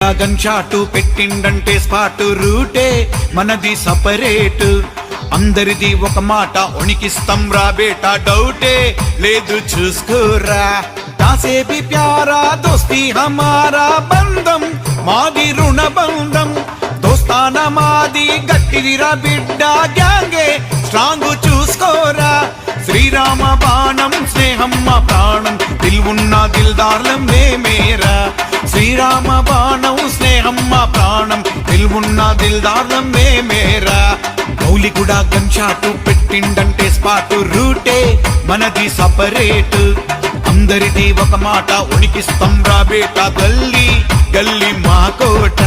కూడా gun shot పెట్టిండంటే spot రూటే మనది సపరేట్ అందరిది ఒక మాట ఉనికిస్తాం రా బేటా డౌటే లేదు చూసుకోరా దాసే भी प्यारा दोस्ती हमारा బంధం మాది రుణ బంధం దోస్తాన మాది గట్టిదిరా బిడ్డ గ్యాంగే స్ట్రాంగ్ చూసుకోరా శ్రీరామ బాణం స్నేహం మా ప్రాణం దిల్వున్న దిల్దార్లం మేమేరా శ్రీరామ బాణం స్నేహం మా ప్రాణం దిల్వున్న దిల్దార్లం మేమేరా మౌలి కూడా గన్ షాటు పెట్టిండంటే స్పాట్ రూటే మనది సపరేట్ అందరిది ఒక మాట ఉనికిస్తాం రా బేటా గల్లీ గల్లీ మా కోట